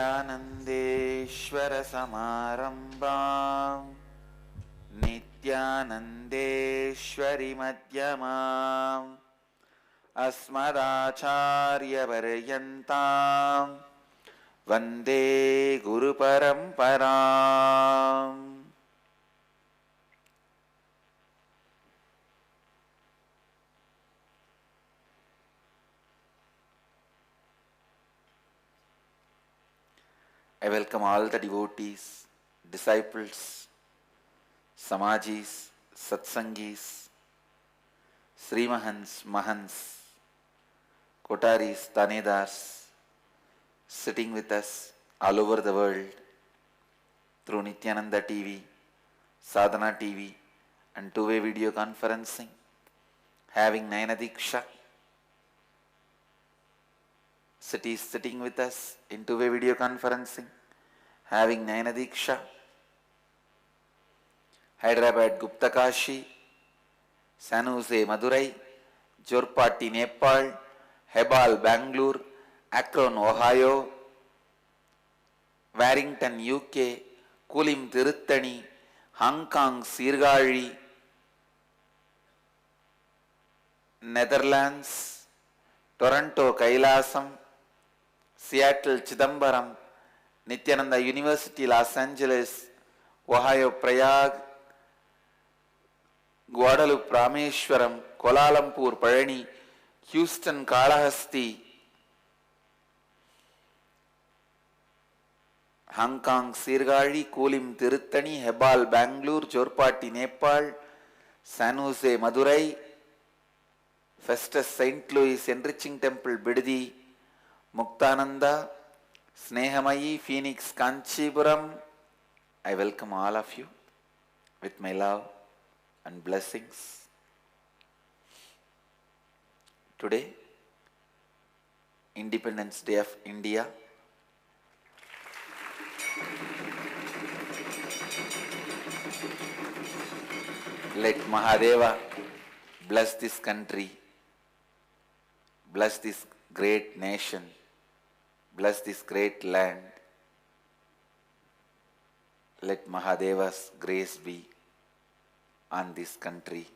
विद्यानन्देश्वर समारम्भाम् नित्यानन्देश्वरि मध्यमाम् अस्मदाचार्यपर्यन्ताम् वन्दे गुरुपरम्पराम्. I welcome all the devotees, disciples, Samajis, Satsangis, Srimahans, Mahans, Kotaris, Tanedars, sitting with us all over the world through Nityananda TV, Sadhana TV and two-way video conferencing, having Nayana Diksha. Cities sitting with us in two-way video conferencing, having Nayana Diksha. Hyderabad Gupta Kashi, San Jose Madurai, Jorpati Nepal, Hebal Bangalore, Akron Ohio, Warrington UK, Kulim Tiruttani, Hong Kong Sirgali, Netherlands, Toronto Kailasam, Seattle Chidambaram, Nityananda University Los Angeles, Ohio Prayag, Guadalupe Rameshwaram, Kuala Lumpur Palani, Houston Kalahasti, Hong Kong Sirgali, Kulim Tiruttani, Hebal Bangalore, Jorpati Nepal, San Jose Madurai, Festus St. Louis Enriching Temple Bidadi, Muktananda, Snehamayi, Phoenix, Kanchipuram. I welcome all of you with my love and blessings. Today, Independence Day of India. Let Mahadeva bless this country, bless this great nation, bless this great land. Let Mahadeva's grace be on this country.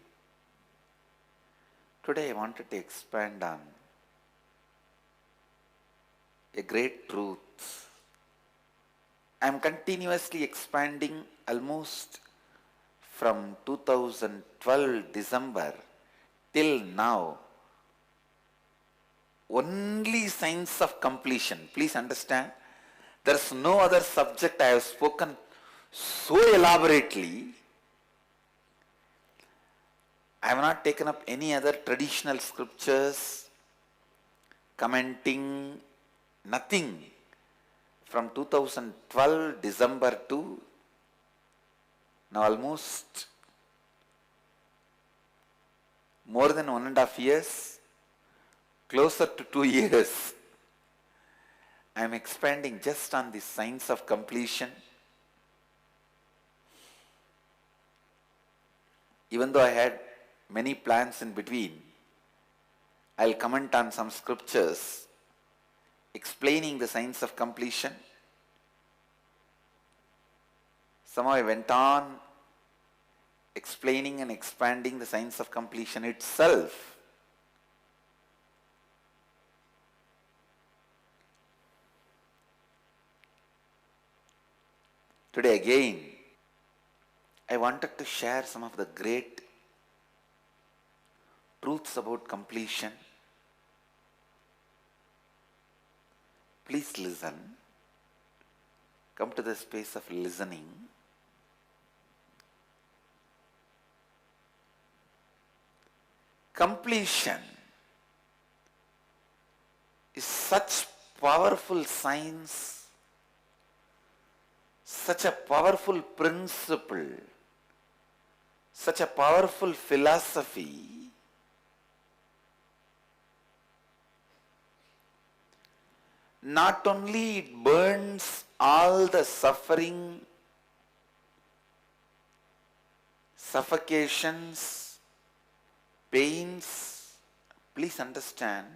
Today I wanted to expand on a great truth. I am continuously expanding almost from 2012 December till now. Only science of completion. Please understand, there is no other subject I have spoken so elaborately. I have not taken up any other traditional scriptures, commenting, nothing. From 2012 December to now almost more than 1.5 years, closer to 2 years, I am expanding just on the science of completion. Even though I had many plans in between, I will comment on some scriptures explaining the science of completion. Somehow I went on explaining and expanding the science of completion itself. Today again, I wanted to share some of the great truths about completion. Please listen. Come to the space of listening. Completion is such powerful science, such a powerful principle, such a powerful philosophy. Not only it burns all the suffering, suffocations, pains, please understand,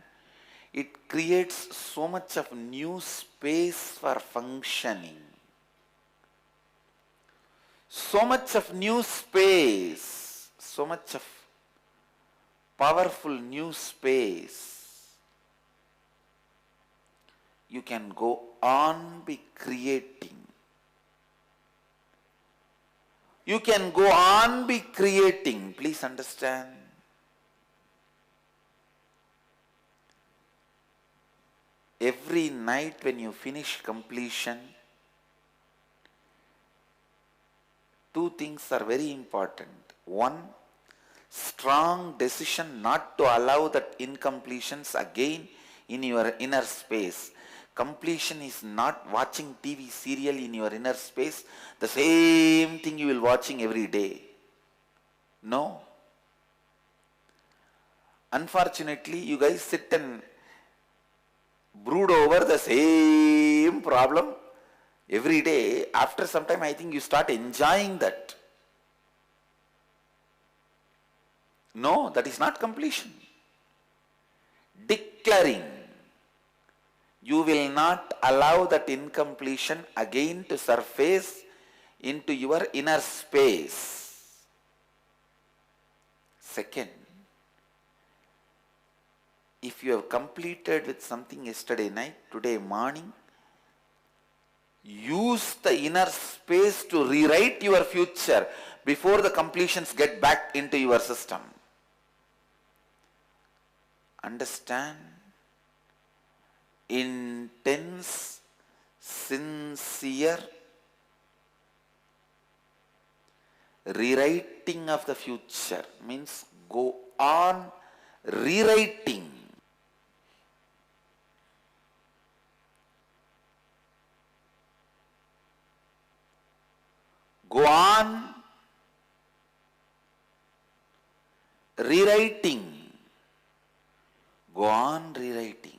It creates so much of new space for functioning. So much of new space, so much of powerful new space. You can go on be creating. You can go on be creating. Please understand. Every night when you finish completion, two things are very important. One, strong decision not to allow that incompletions again in your inner space. Completion is not watching TV serial in your inner space, the same thing you will watching every day. No. Unfortunately, you guys sit and brood over the same problem every day. After some time, I think you start enjoying that. No, that is not completion. Declaring. You will not allow that incompletion again to surface into your inner space. Second, if you have completed with something yesterday night, today morning, use the inner space to rewrite your future before the completions get back into your system. Understand? Intense, sincere rewriting of the future means go on rewriting. Go on rewriting. Go on rewriting.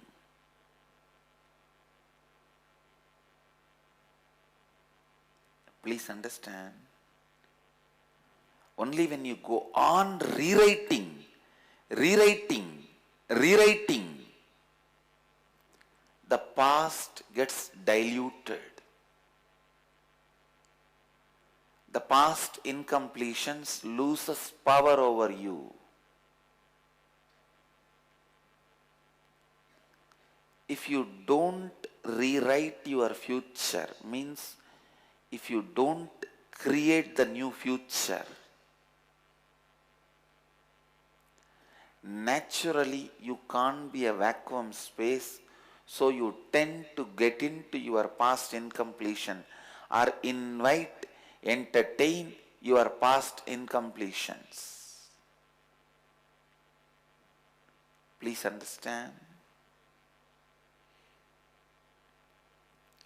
Please understand. Only when you go on rewriting, the past gets diluted. The past incompletions loses power over you. If you don't rewrite your future, means if you don't create the new future, naturally you can't be a vacuum space, so you tend to get into your past incompletion or entertain your past incompletions. Please understand.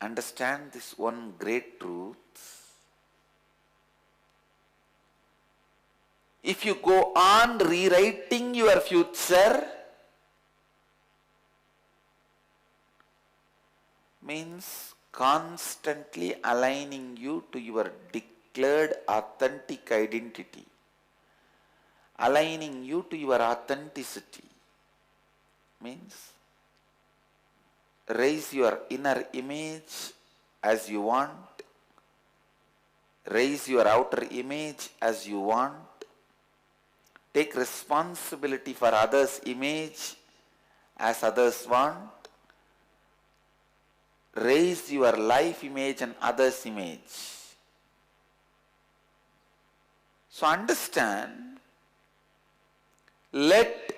Understand this one great truth. If you go on rewriting your future, means constantly aligning you to your declared authentic identity, aligning you to your authenticity, means raise your inner image as you want, raise your outer image as you want, take responsibility for others' image as others want, raise your life image and others' image. So understand, let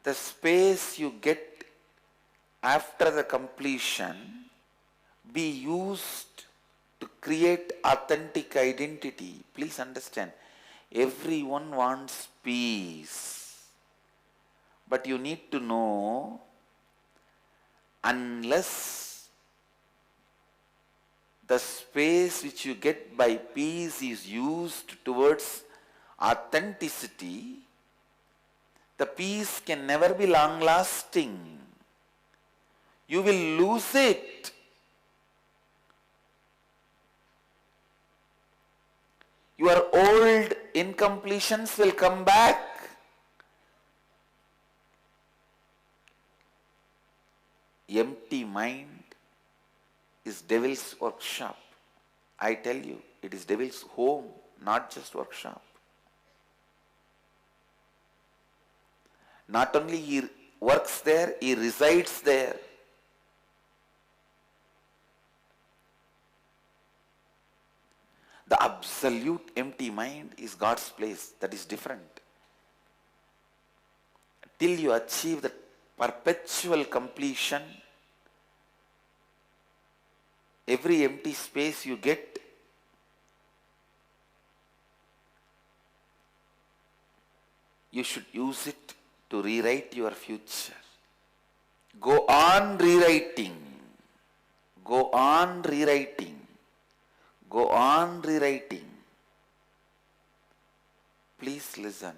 the space you get after the completion be used to create authentic identity. Please understand, everyone wants peace. But you need to know, unless the space which you get by peace is used towards authenticity, the peace can never be long lasting. You will lose it. Your old incompletions will come back. Empty mind is devil's workshop. I tell you, it is devil's home, not just workshop. Not only he works there, he resides there. The absolute empty mind is God's place. That is different. Till you achieve the perpetual completion, every empty space you get, you should use it to rewrite your future. Go on rewriting. Go on rewriting. Go on rewriting. Please listen.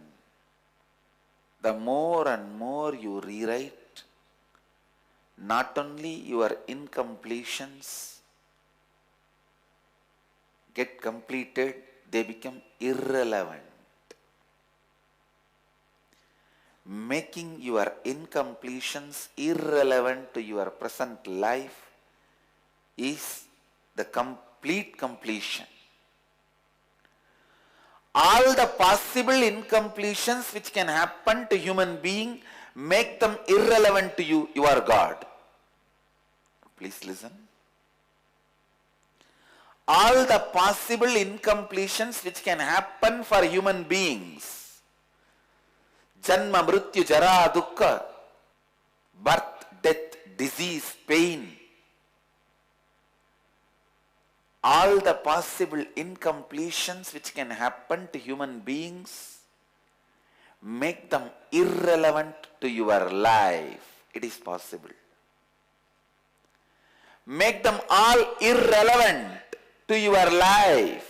The more and more you rewrite, not only your incompletions get completed, they become irrelevant. Making your incompletions irrelevant to your present life is the complete completion. All the possible incompletions which can happen to human being, make them irrelevant to you. You are God. Please listen. All the possible incompletions which can happen for human beings, Janma, Mrityu, Jara, Dukkha, birth, death, disease, pain, all the possible incompletions which can happen to human beings, make them irrelevant to your life. It is possible. Make them all irrelevant to your life.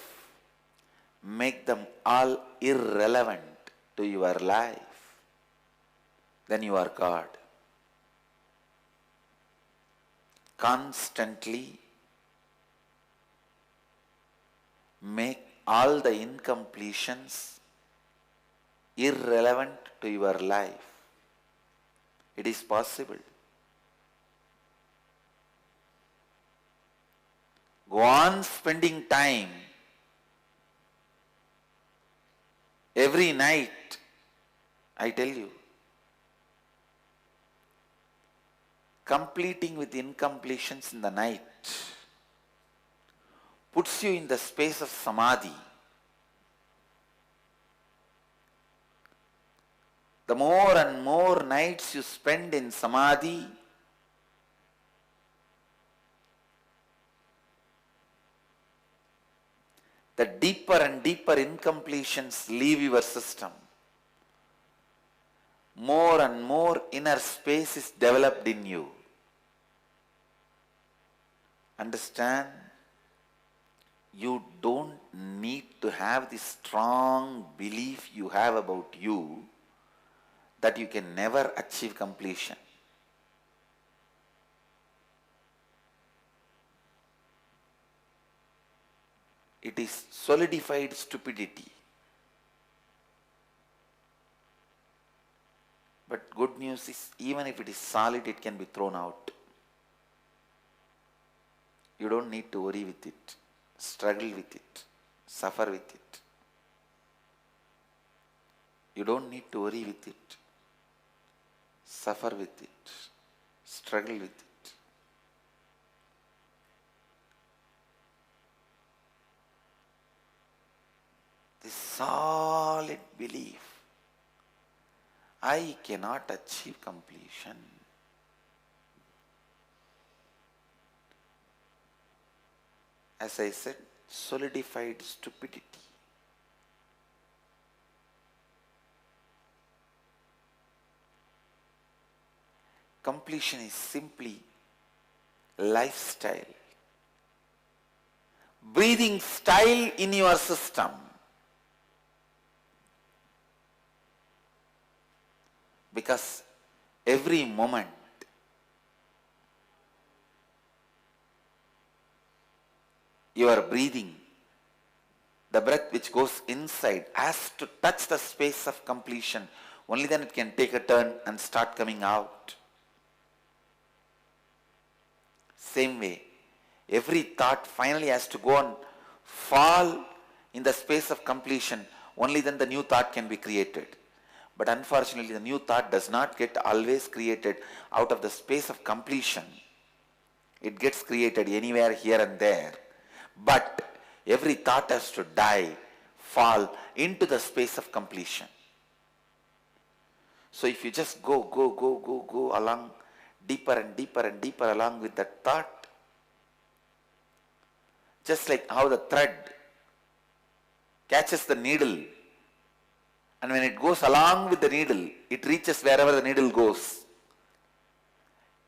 Make them all irrelevant to your life. Then you are God. Constantly make all the incompletions irrelevant to your life. It is possible. Go on spending time every night, I tell you, completing with incompletions in the night puts you in the space of samadhi. The more and more nights you spend in samadhi, the deeper and deeper incompletions leave your system. More and more inner space is developed in you. Understand? You don't need to have this strong belief you have about you that you can never achieve completion. It is solidified stupidity. But good news is, even if it is solid, it can be thrown out. You don't need to worry with it, struggle with it, suffer with it. You don't need to worry with it, suffer with it, struggle with it. This solid belief, I cannot achieve completion. As I said, solidified stupidity. Completion is simply lifestyle, breathing style in your system. Because every moment you are breathing, the breath which goes inside has to touch the space of completion. Only then it can take a turn and start coming out. Same way, every thought finally has to go and fall in the space of completion. Only then the new thought can be created. But unfortunately, the new thought does not get always created out of the space of completion. It gets created anywhere, here and there. But every thought has to die, fall into the space of completion. So if you just go along deeper and deeper and deeper along with that thought, just like how the thread catches the needle, and when it goes along with the needle, it reaches wherever the needle goes.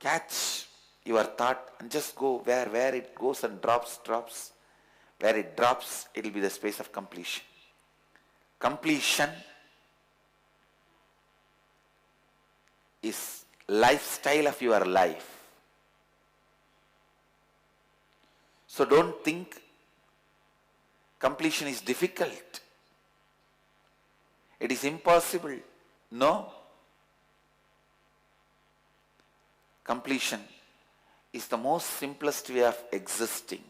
Catch your thought and just go where it goes and drops. Where it drops, it will be the space of completion. Completion is lifestyle of your life. So don't think completion is difficult. It is impossible. No. Completion is the most simplest way of existing.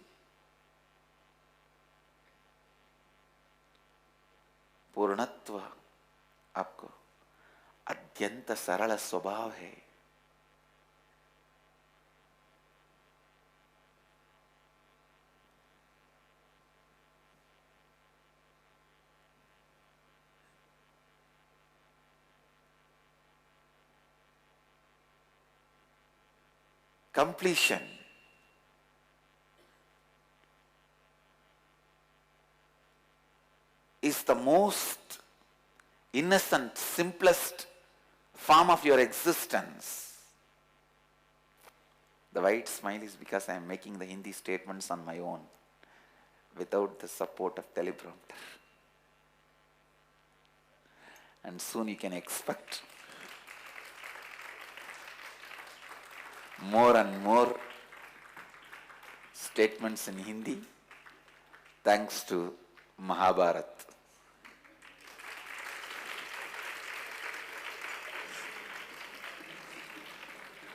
पूर्णत्व आपको अत्यंत सरल स्वभाव है. Completion is the most innocent, simplest form of your existence. The white smile is because I am making the Hindi statements on my own without the support of teleprompter. And soon you can expect more and more statements in Hindi thanks to Mahabharata.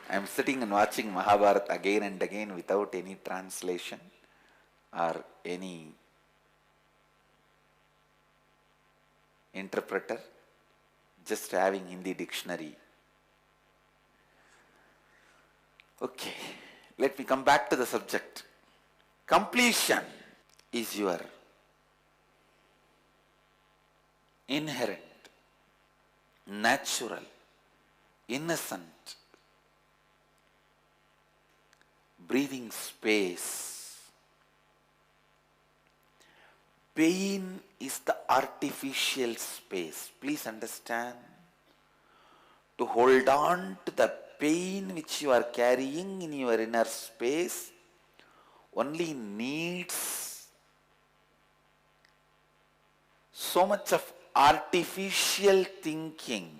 I am sitting and watching Mahabharata again and again without any translation or any interpreter, just having Hindi dictionary. Okay, let me come back to the subject. Completion is your inherent, natural, innocent, breathing space. Pain is the artificial space. Please understand. To hold on to the pain which you are carrying in your inner space only needs so much of artificial thinking.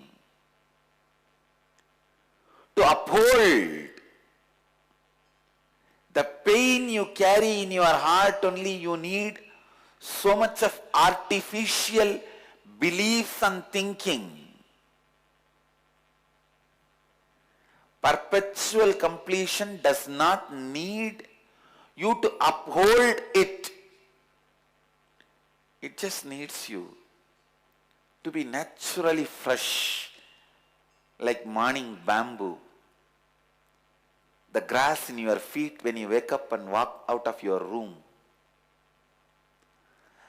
To uphold the pain you carry in your heart only you need so much of artificial beliefs and thinking. Perpetual completion does not need you to uphold it. It just needs you to be naturally fresh, like morning bamboo. The grass in your feet when you wake up and walk out of your room.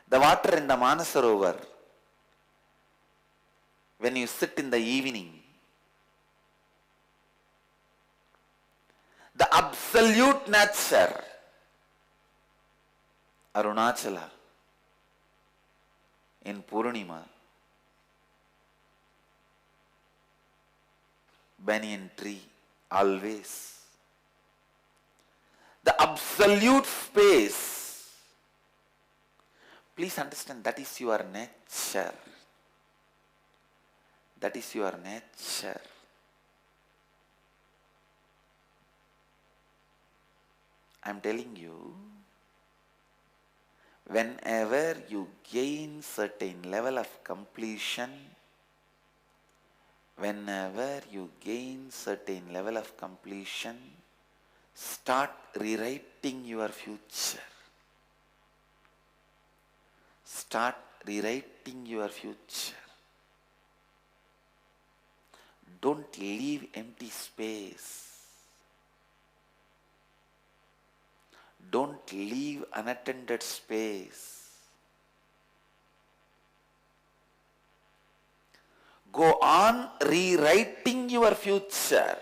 The water in the Manasarovar when you sit in the evening. The absolute nature, Arunachala, in Purnima, banyan tree, always. The absolute space. Please understand, that is your nature. That is your nature. I am telling you, whenever you gain certain level of completion, Start rewriting your future. Start rewriting your future. Don't leave empty space. Don't leave unattended space. Go on rewriting your future.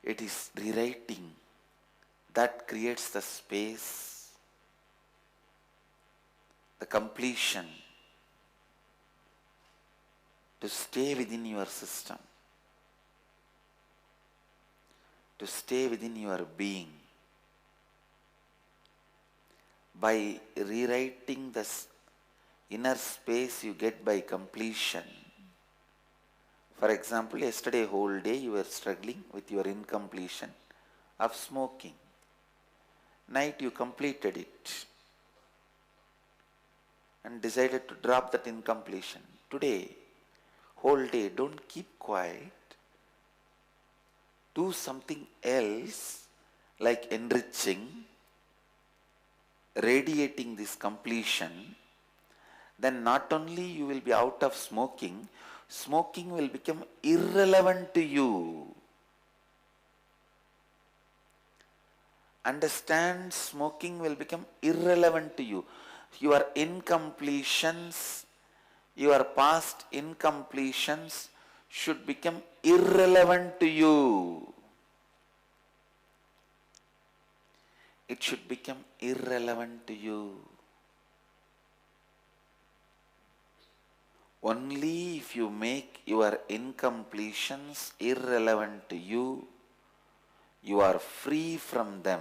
It is rewriting that creates the space, the completion to stay within your system, to stay within your being. By rewriting the inner space you get by completion. For example, yesterday whole day you were struggling with your incompletion of smoking. Night you completed it and decided to drop that incompletion. Today, whole day, don't keep quiet. Do something else like enriching, radiating this completion. Then not only you will be out of smoking, smoking will become irrelevant to you. Understand, smoking will become irrelevant to you. Your incompletions, your past incompletions should become irrelevant to you. It should become irrelevant to you. Only if you make your incompletions irrelevant to you, you are free from them.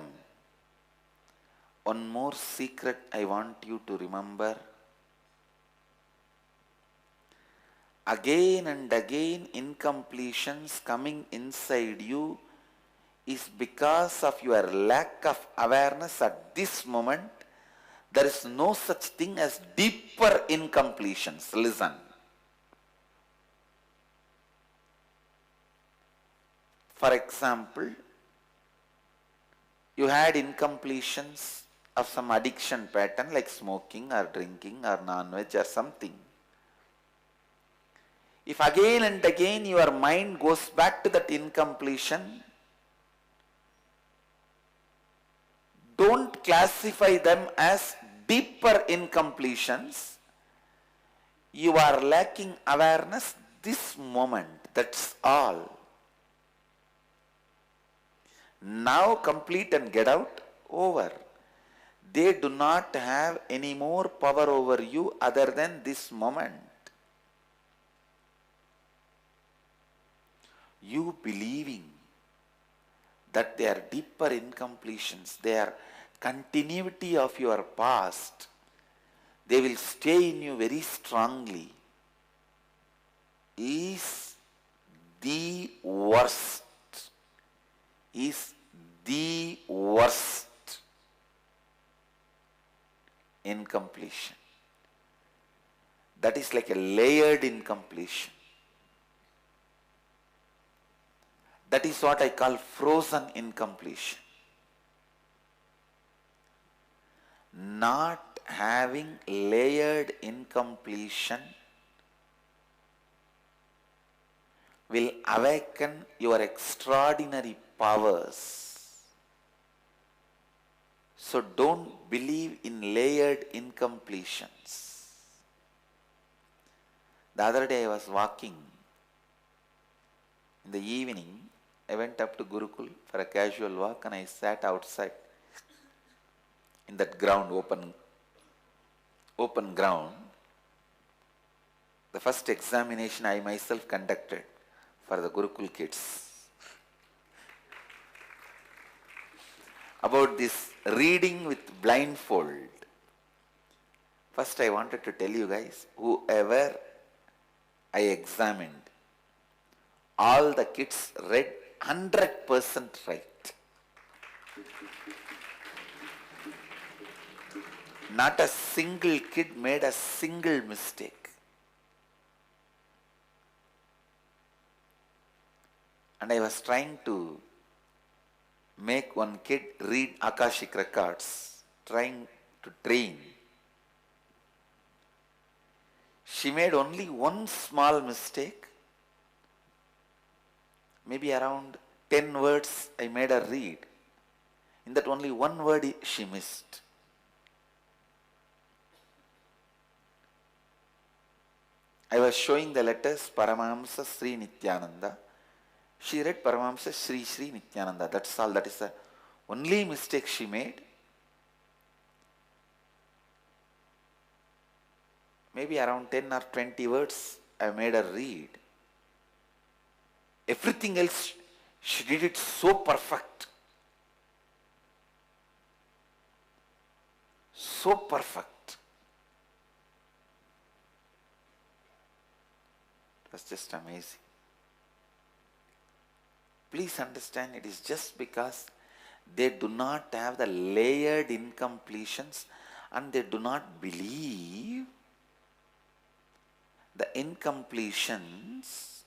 One more secret I want you to remember. Again and again incompletions coming inside you is because of your lack of awareness at this moment. There is no such thing as deeper incompletions. Listen. For example, you had incompletions of some addiction pattern like smoking or drinking or non-veg or something. If again and again your mind goes back to that incompletion, don't classify them as deeper incompletions. You are lacking awareness this moment. That's all. Now complete and get out. Over. They do not have any more power over you other than this moment. You believing that they are deeper incompletions, they are continuity of your past, they will stay in you very strongly, is the worst. Is the worst incompletion. That is like a layered incompletion. That is what I call frozen incompletion. Not having layered incompletion will awaken your extraordinary powers. So don't believe in layered incompletions. The other day I was walking in the evening. I went up to Gurukul for a casual walk and I sat outside in that ground, open ground. The first examination I myself conducted for the Gurukul kids about this reading with blindfold. First I wanted to tell you guys, whoever I examined, all the kids read 100% right. Not a single kid made a single mistake. and I was trying to make one kid read Akashic records, trying to train. She made only one small mistake, maybe around 10 words I made her read. In that only one word she missed. I was showing the letters Paramahamsa Sri Nityananda. She read Paramahamsa Sri Sri Nityananda. That's all. That is the only mistake she made. Maybe around 10 or 20 words I made her read. Everything else, she did it so perfect. So perfect. It was just amazing. Please understand, it is just because they do not have the layered incompletions and they do not believe the incompletions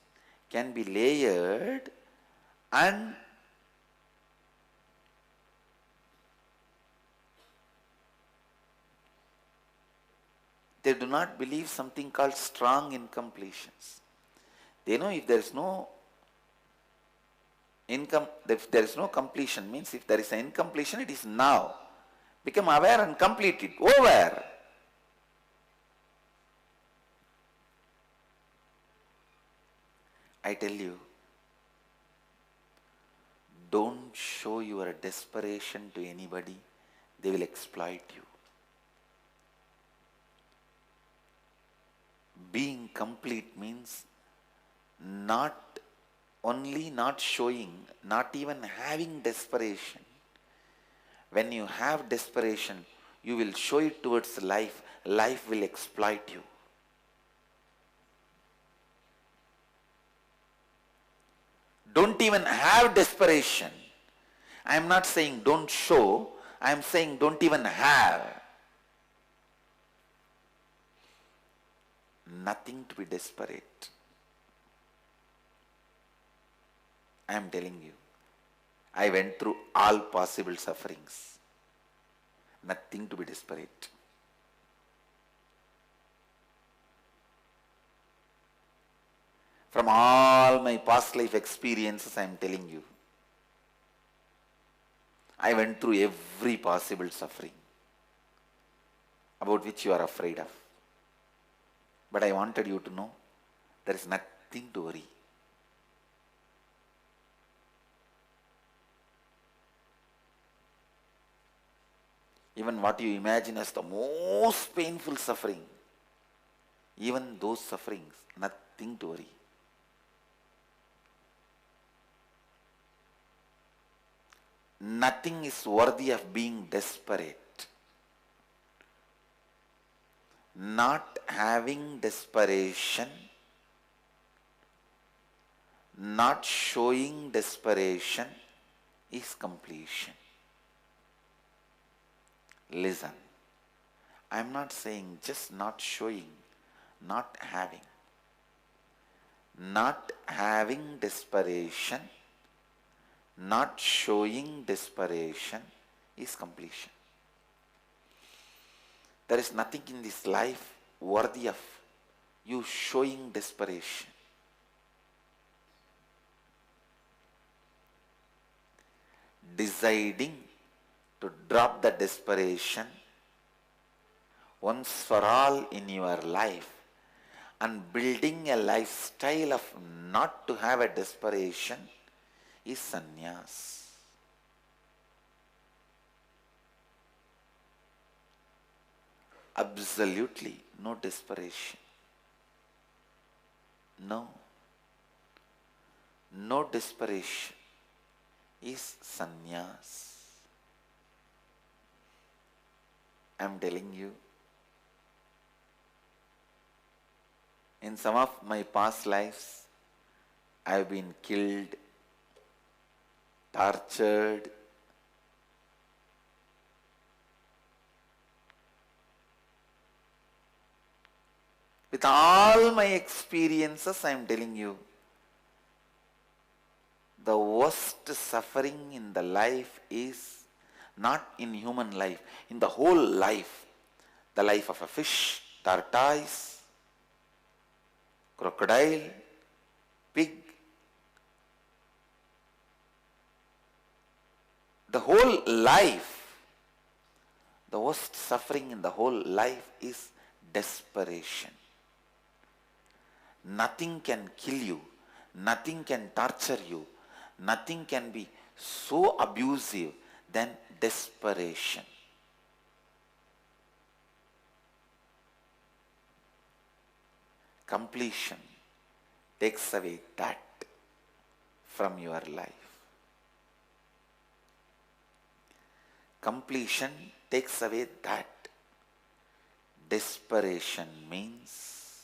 can be layered, and they do not believe something called strong incompletions. They know if there is no if there is no completion, means if there is an incompletion, it is now. Become aware and complete it. Over. I tell you, don't show your desperation to anybody. They will exploit you. Being complete means not only not showing, not even having desperation. When you have desperation, you will show it towards life. Life will exploit you. Don't even have desperation. I am not saying don't show. I am saying don't even have. Nothing to be desperate. I am telling you. I went through all possible sufferings. Nothing to be desperate. From all my past life experiences, I am telling you. I went through every possible suffering about which you are afraid of. But I wanted you to know there is nothing to worry. Even what you imagine as the most painful suffering, even those sufferings, nothing to worry. Nothing is worthy of being desperate. Not having desperation, not showing desperation is completion. Listen, I am not saying just not showing, not having. Not having desperation, not showing desperation is completion. There is nothing in this life worthy of you showing desperation. Deciding to drop the desperation once for all in your life and building a lifestyle of not to have a desperation is sannyas. Absolutely no desperation. No. No desperation is sannyas. I am telling you, in some of my past lives, I have been killed, tortured, with all my experiences, I am telling you, the worst suffering in the life is not in human life, in the whole life. The life of a fish, tortoise, crocodile, pig. The whole life, the worst suffering in the whole life is desperation. Nothing can kill you, nothing can torture you, nothing can be so abusive than desperation. Completion takes away that from your life. Completion takes away that. Desperation means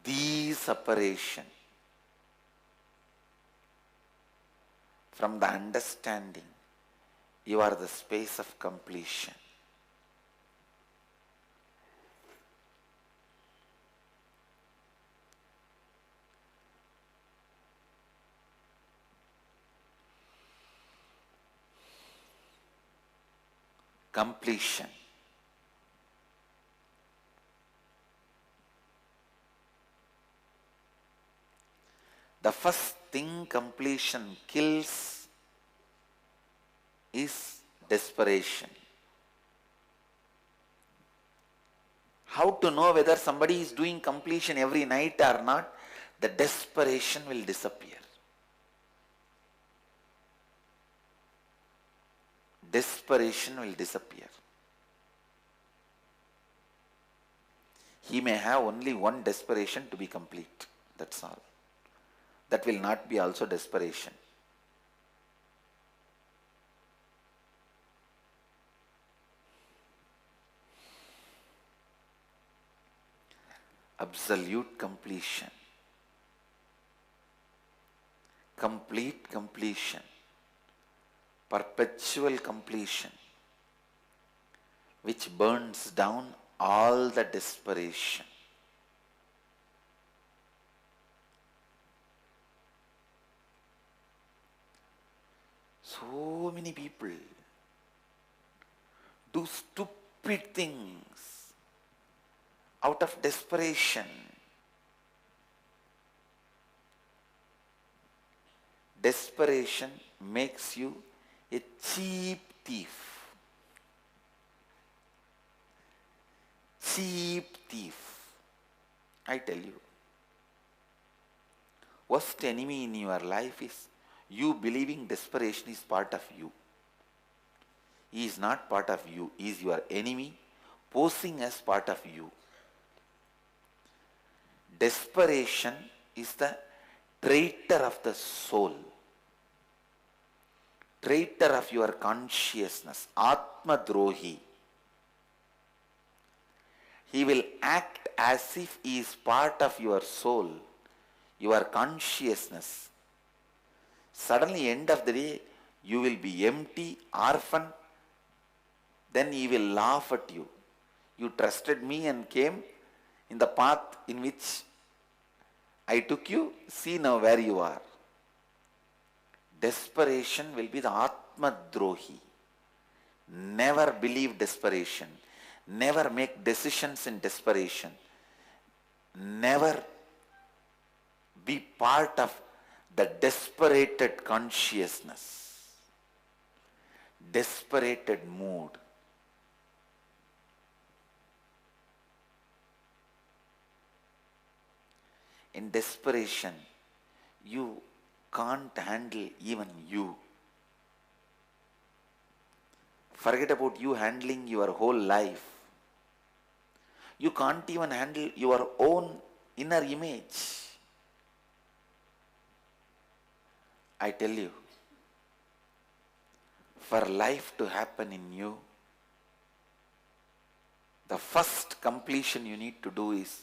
the separation from the understanding. You are the space of completion. Completion. The first thing completion kills is desperation. How to know whether somebody is doing completion every night or not? The desperation will disappear. Desperation will disappear. He may have only one desperation to be complete. That's all. That will not be also desperation. Absolute completion. Complete completion. Perpetual completion, which burns down all the desperation. So many people do stupid things out of desperation. Desperation makes you a cheap thief. Cheap thief. I tell you. Worst enemy in your life is you believing desperation is part of you. He is not part of you. He is your enemy, posing as part of you. Desperation is the traitor of the soul. Traitor of your consciousness, Atma Drohi. He will act as if he is part of your soul, your consciousness. Suddenly, end of the day, you will be empty, orphan. Then he will laugh at you. You trusted me and came in the path in which I took you. See now where you are. Desperation will be the Atma Drohi. Never believe desperation. Never make decisions in desperation. Never be part of the desperated consciousness. Desperated mood. In desperation, you can't handle even you. Forget about you handling your whole life. You can't even handle your own inner image. I tell you, for life to happen in you, the first completion you need to do is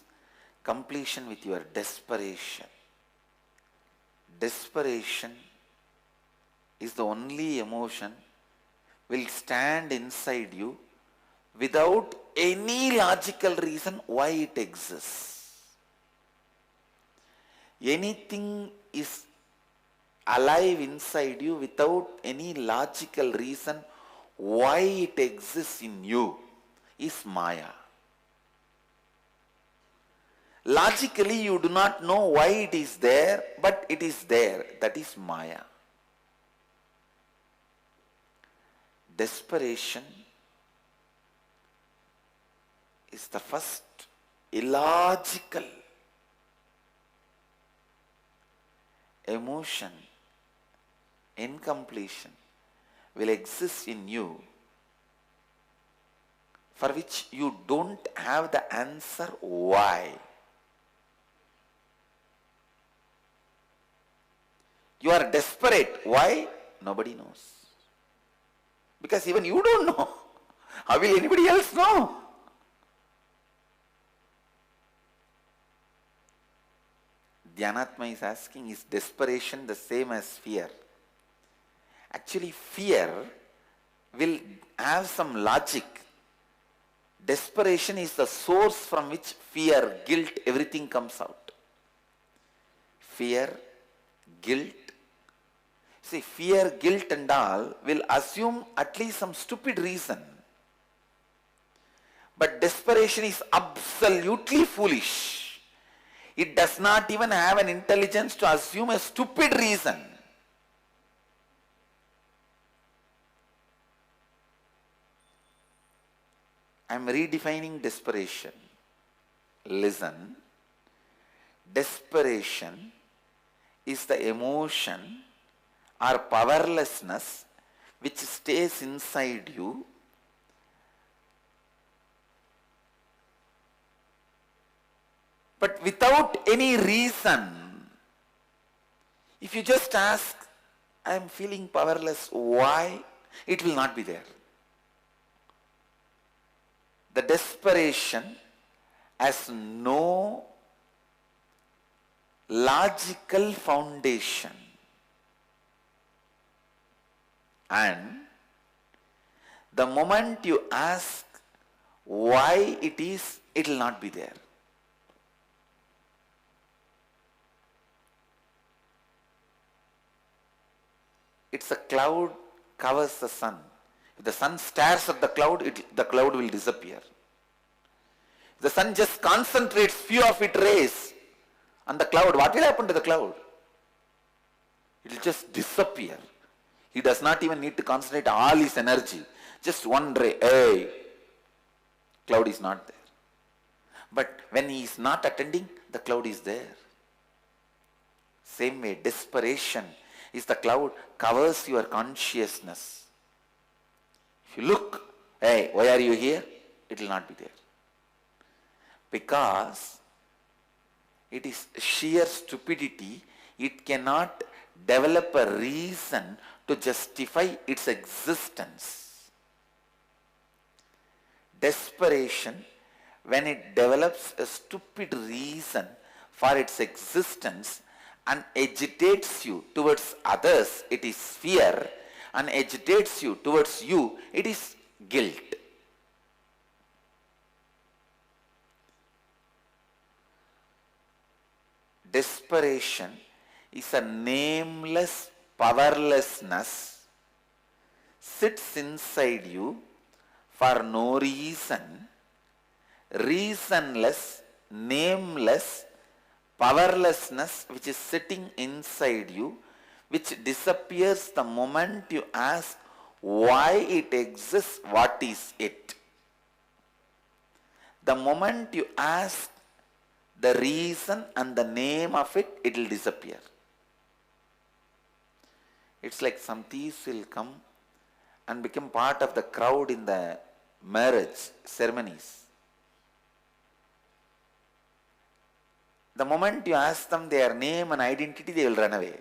completion with your desperation. Desperation is the only emotion will stand inside you without any logical reason why it exists. Anything is alive inside you without any logical reason why it exists in you is Maya. Logically, you do not know why it is there, but it is there. That is Maya. Desperation is the first illogical emotion, incompletion will exist in you for which you don't have the answer why. You are desperate. Why? Nobody knows. Because even you don't know. How will anybody else know? Dhyanatma is asking, is desperation the same as fear? Actually, fear will have some logic. Desperation is the source from which fear, guilt, everything comes out. Fear, guilt. See, fear, guilt and all will assume at least some stupid reason. But desperation is absolutely foolish. It does not even have an intelligence to assume a stupid reason. I am redefining desperation. Listen. Desperation is the emotion or powerlessness which stays inside you but without any reason. If you just ask, I am feeling powerless, why? It will not be there. The desperation has no logical foundation. And the moment you ask why it is, it will not be there. It's a cloud covers the sun. If the sun stares at the cloud, the cloud will disappear. If the sun just concentrates few of its rays on the cloud, what will happen to the cloud? It will just disappear. He does not even need to concentrate all his energy. Just one ray, hey, cloud is not there. But when he is not attending, the cloud is there. Same way, desperation is the cloud covers your consciousness. If you look, hey, why are you here? It will not be there. Because it is sheer stupidity. It cannot develop a reason to justify its existence. Desperation, when it develops a stupid reason for its existence and agitates you towards others, it is fear, and agitates you towards you, it is guilt. Desperation is a nameless powerlessness, sits inside you for no reason, reasonless, nameless powerlessness which is sitting inside you, which disappears the moment you ask why it exists, what is it. The moment you ask the reason and the name of it, it will disappear. It's like some thieves will come and become part of the crowd in the marriage ceremonies. The moment you ask them their name and identity, they will run away.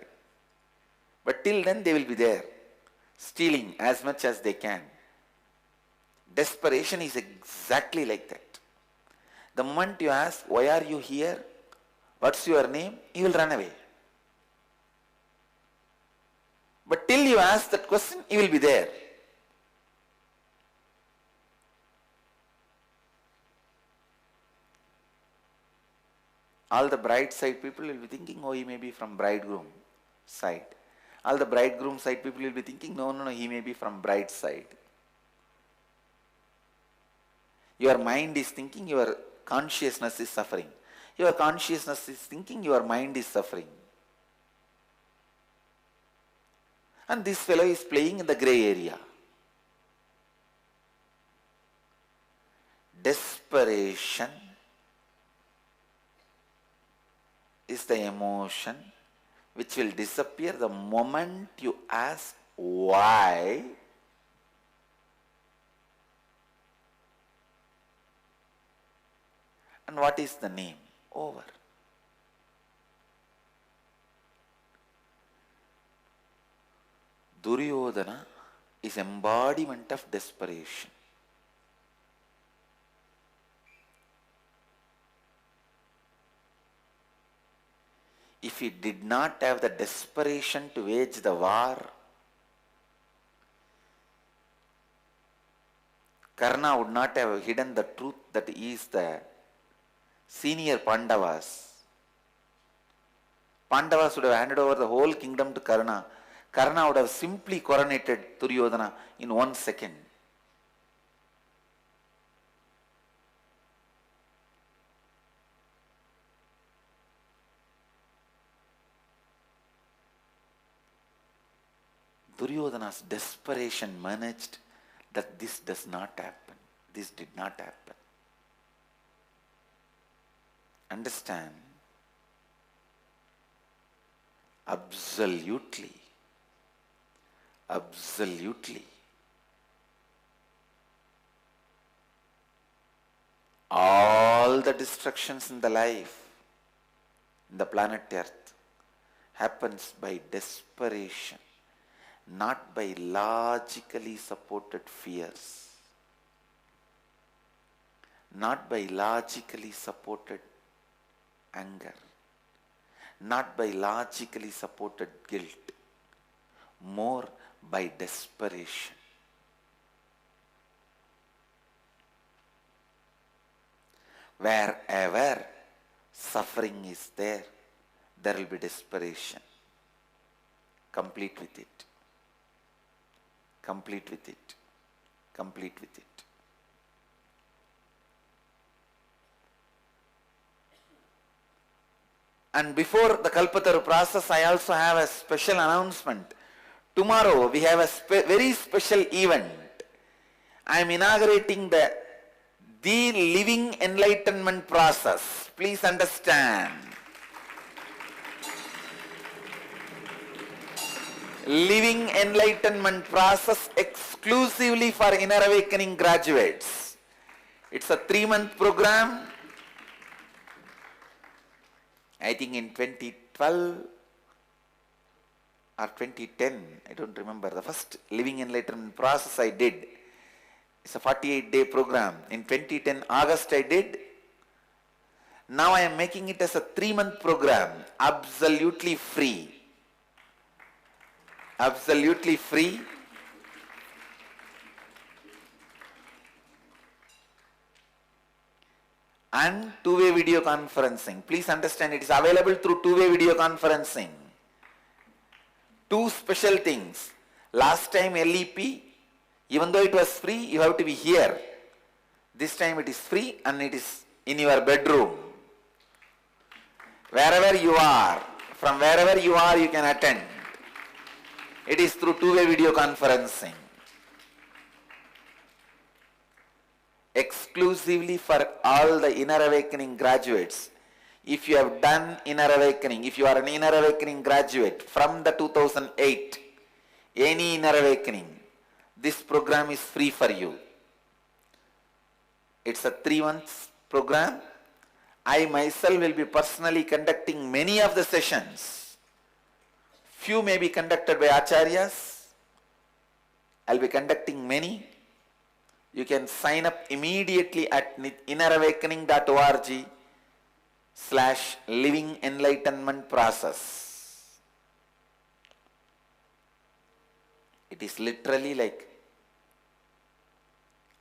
But till then they will be there, stealing as much as they can. Desperation is exactly like that. The moment you ask, why are you here? What's your name? He will run away. But till you ask that question, he will be there. All the bride side people will be thinking, oh, he may be from bridegroom side. All the bridegroom side people will be thinking, no, no, no, he may be from bride side. Your mind is thinking, your consciousness is suffering. Your consciousness is thinking, your mind is suffering. And this fellow is playing in the gray area. Desperation is the emotion which will disappear the moment you ask why. And what is the name? Over. Duryodhana is embodiment of desperation. If he did not have the desperation to wage the war, Karna would not have hidden the truth that he is the senior Pandavas. Pandavas would have handed over the whole kingdom to Karna. Karna would have simply coronated Duryodhana in 1 second. Duryodhana's desperation managed that this does not happen. This did not happen. Understand? Absolutely. Absolutely. All the destructions in the life, in the planet Earth, happens by desperation, not by logically supported fears, not by logically supported anger, not by logically supported guilt, more by desperation. Wherever suffering is there, there will be desperation. Complete with it. Complete with it. Complete with it. And before the Kalpataru process, I also have a special announcement. Tomorrow we have a very special event. I am inaugurating the Living Enlightenment process. Please understand. Living Enlightenment process exclusively for Inner Awakening graduates. It's a 3-month program. I think in 2012 or 2010, I don't remember, the first Living Enlightenment process I did. It's a 48-day program. In 2010 August I did. Now I am making it as a 3-month program, absolutely free. Absolutely free. And two-way video conferencing. Please understand, it is available through two-way video conferencing. Two special things. Last time LEP, even though it was free, you have to be here. This time it is free and it is in your bedroom. Wherever you are, from wherever you are, you can attend. It is through two-way video conferencing. Exclusively for all the Inner Awakening graduates. If you have done Inner Awakening, if you are an Inner Awakening graduate from the 2008, any Inner Awakening, this program is free for you. It's a 3-month program. I myself will be personally conducting many of the sessions. Few may be conducted by Acharyas. I'll be conducting many. You can sign up immediately at innerawakening.org/living enlightenment process. It is literally like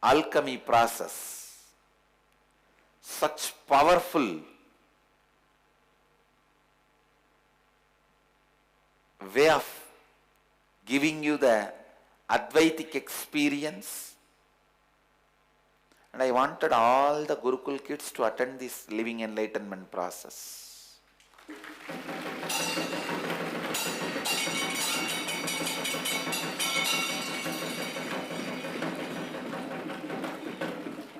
alchemy process. Such powerful way of giving you the Advaitic experience. And I wanted all the Gurukul kids to attend this living enlightenment process.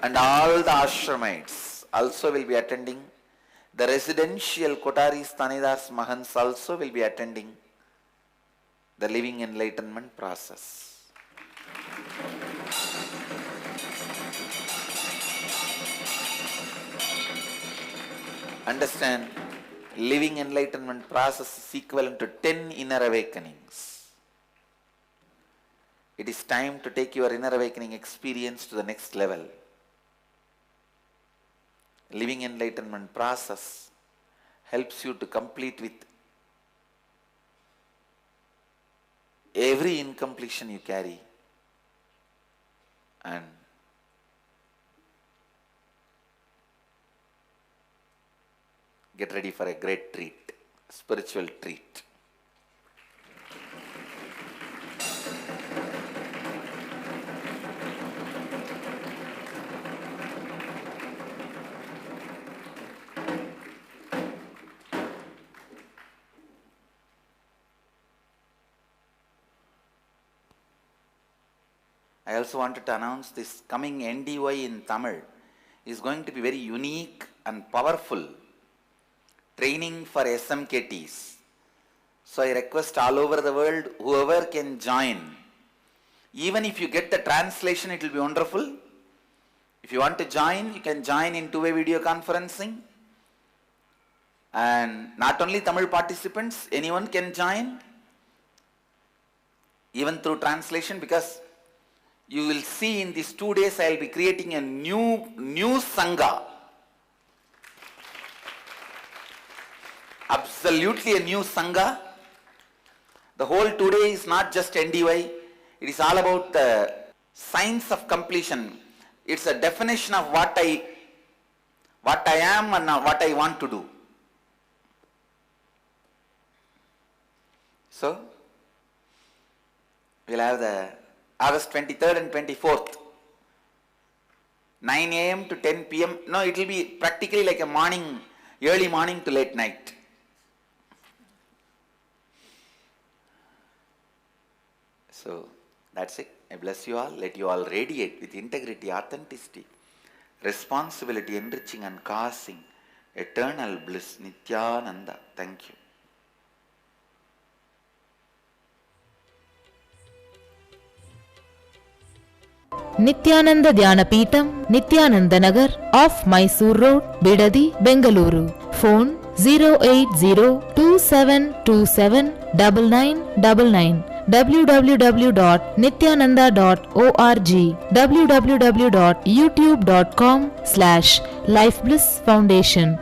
And all the ashramites also will be attending. The residential Kotaris, Tanidars, Mahants also will be attending the living enlightenment process. Understand, living enlightenment process is equivalent to 10 inner awakenings. It is time to take your inner awakening experience to the next level. Living enlightenment process helps you to complete with every incompletion you carry, and get ready for a great treat, spiritual treat. I also wanted to announce this coming NDY in Tamil is going to be very unique and powerful training for SMKTs. So I request all over the world, whoever can join. Even if you get the translation, it will be wonderful. If you want to join, you can join in two-way video conferencing. And not only Tamil participants, anyone can join, even through translation, because you will see in these 2 days I will be creating a new Sangha. Absolutely a new Sangha. The whole today is not just NDY. It is all about the science of completion. It's a definition of what I am and what I want to do. So, we'll have the August 23rd and 24th, 9 a.m. to 10 p.m. No, it will be practically like a morning, early morning to late night. So, that's it. I bless you all. Let you all radiate with integrity, authenticity, responsibility, enriching and causing eternal bliss. Nityananda. Thank you. Nityananda Dhyanapītam, Nityananda Nagar, off Mysore Road, Bidadi, Bengaluru. Phone 08027279999. www.nityananda.org. www.youtube.com/Life Bliss Foundation.